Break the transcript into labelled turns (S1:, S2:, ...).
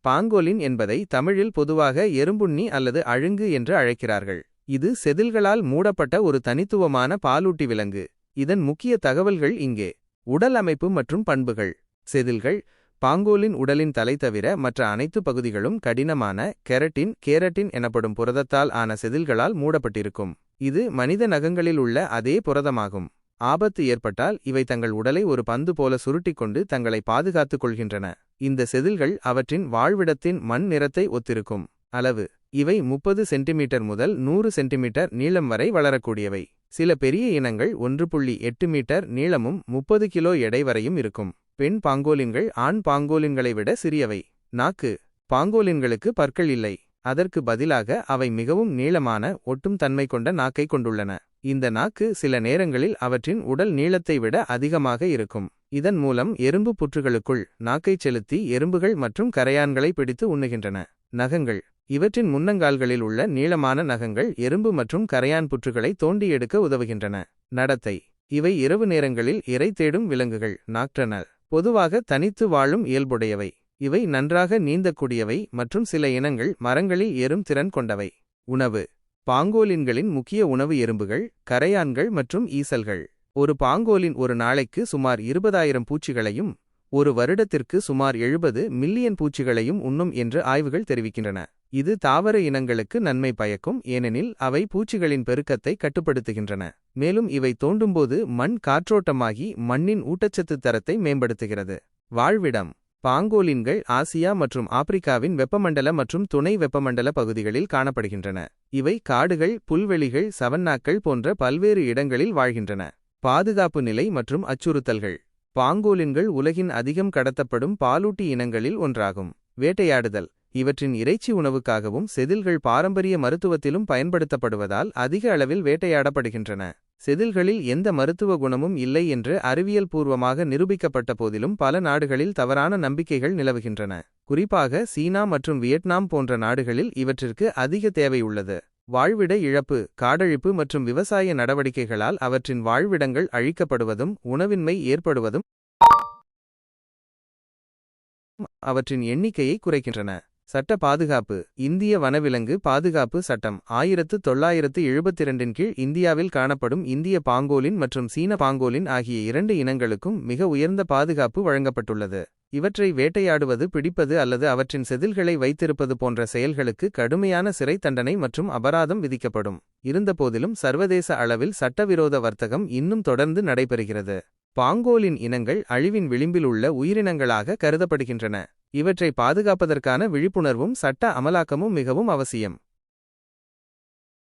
S1: Pangolin என்பதை தமிழில் பொதுவாக எறும்புண்ணி அல்லது அழுங்கு என்று அழைக்கிறார்கள். இது செதில்களால் மூடப்பட்ட ஒரு தனித்துவமான பாலூட்டி விலங்கு. இதன் முக்கிய தகவல்கள் இங்கே. உடல் அமைப்பு மற்றும் பண்புகள். செதில்கள். பாங்கோலின் உடலின் தலை தவிர மற்ற அனைத்து பகுதிகளும் கடினமான கேரட்டின் எனப்படும் புரதத்தால் ஆன செதில்களால் மூடப்பட்டிருக்கும். இது மனித நகங்களில் உள்ள அதே புரதமாகும். ஆபத்து ஏற்பட்டால் இவை தங்கள் உடலை ஒரு பந்து போல சுருட்டிக்கொண்டு தங்களை பாதுகாத்துக் கொள்கின்றன. இந்த செதில்கள் அவற்றின் வாழ்விடத்தின் மண் நிறத்தை ஒத்திருக்கும். அளவு. இவை 30 சென்டிமீட்டர் முதல் 100 சென்டிமீட்டர் நீளம் வரை வளரக்கூடியவை. சில பெரிய இனங்கள் 1.8 மீட்டர் நீளமும் 30 கிலோ எடை வரையும் இருக்கும். பெண் பாங்கோலின்கள் ஆண் பாங்கோலின்களை விட சிறியவை. நாக்கு. பாங்கோலின்களுக்கு பற்கள் இல்லை. அதற்கு பதிலாக அவை மிகவும் நீளமான ஒட்டும் தன்மை கொண்ட நாக்கை கொண்டுள்ளன. இந்த நாக்கு சில நேரங்களில் அவற்றின் உடல் நீளத்தை விட அதிகமாக இருக்கும். இதன் மூலம் எறும்பு புற்றுகளுக்குள் நாக்கைச் செலுத்தி எறும்புகள் மற்றும் கரையான்களை பிடித்து உண்ணுகின்றன. நகங்கள். இவற்றின் முன்னங்கால்களில் உள்ள நீளமான நகங்கள் எறும்பு மற்றும் கரையான் புற்றுகளை தோண்டி எடுக்க உதவுகின்றன. நடத்தை. இவை இரவு நேரங்களில் இரை தேடும் விலங்குகள். நாக்டர்னல். பொதுவாக தனித்து வாழும் இயல்புடையவை. இவை நன்றாக நீந்தக்கூடியவை மற்றும் சில இனங்கள் மரங்களில் ஏறும் திறன் கொண்டவை. உணவு. பாங்கோலின்களின் முக்கிய உணவு எறும்புகள், கரையான்கள் மற்றும் ஈசல்கள். ஒரு பாங்கோலின் ஒரு நாளைக்கு சுமார் 20,000 பூச்சிகளையும் ஒரு வருடத்திற்கு சுமார் 70 மில்லியன் பூச்சிகளையும் உண்ணும் என்று ஆய்வுகள் தெரிவிக்கின்றன. இது தாவர இனங்களுக்கு நன்மை பயக்கும், ஏனெனில் அவை பூச்சிகளின் பெருக்கத்தை கட்டுப்படுத்துகின்றன. மேலும் இவை தோண்டும்போது மண் காற்றோட்டமாகி மண்ணின் ஊட்டச்சத்து தரத்தை மேம்படுத்துகிறது. வாழ்விடம். பாங்கோலின்கள் ஆசியா மற்றும் ஆப்பிரிக்காவின் வெப்பமண்டல மற்றும் துணை வெப்பமண்டல பகுதிகளில் காணப்படுகின்றன. இவை காடுகள், புல்வெளிகள், சவன்னாக்கள் போன்ற பல்வேறு இடங்களில் வாழ்கின்றன. பாதுகாப்பு நிலை மற்றும் அச்சுறுத்தல்கள். பாங்கோலின்கள் உலகின் அதிகம் கடத்தப்படும் பாலூட்டி இனங்களில் ஒன்றாகும். வேட்டையாடுதல். இவற்றின் இறைச்சி உணவுக்காகவும் செதில்கள் பாரம்பரிய மருத்துவத்திலும் பயன்படுத்தப்படுவதால் அதிக அளவில் வேட்டையாடப்படுகின்றன. செதில்களில் எந்த மருத்துவ குணமும் இல்லை என்று அறிவியல் பூர்வமாக நிரூபிக்கப்பட்ட போதிலும் பல நாடுகளில் தவறான நம்பிக்கைகள் நிலவுகின்றன. குறிப்பாக சீனா மற்றும் வியட்நாம் போன்ற நாடுகளில் இவற்றிற்கு அதிக தேவை உள்ளது. வாழ்விட இழப்பு. காடழிப்பு மற்றும் விவசாய நடவடிக்கைகளால் அவற்றின் வாழ்விடங்கள் அழிக்கப்படுவதும் உணவின்மை ஏற்படுவதும் அவற்றின் எண்ணிக்கையை குறைக்கின்றன. சட்ட பாதுகாப்பு. இந்திய வனவிலங்கு பாதுகாப்பு சட்டம் 1972 கீழ் இந்தியாவில் காணப்படும் இந்திய பாங்கோலின் மற்றும் சீன பாங்கோலின் ஆகிய 2 இனங்களுக்கும் மிக உயர்ந்த பாதுகாப்பு வழங்கப்பட்டுள்ளது. இவற்றை வேட்டையாடுவது, பிடிப்பது அல்லது அவற்றின் செதில்களை வைத்திருப்பது போன்ற செயல்களுக்கு கடுமையான சிறை தண்டனை மற்றும் அபராதம் விதிக்கப்படும். இருந்தபோதிலும் சர்வதேச அளவில் சட்டவிரோத வர்த்தகம் இன்னும் தொடர்ந்து நடைபெறுகிறது. பாங்கோலின் இனங்கள் அழிவின் விளிம்பில் உள்ள உயிரினங்களாக கருதப்படுகின்றன. இவற்றை பாதுகாப்பதற்கான விழிப்புணர்வும் சட்ட அமலாக்கமும் மிகவும் அவசியம்.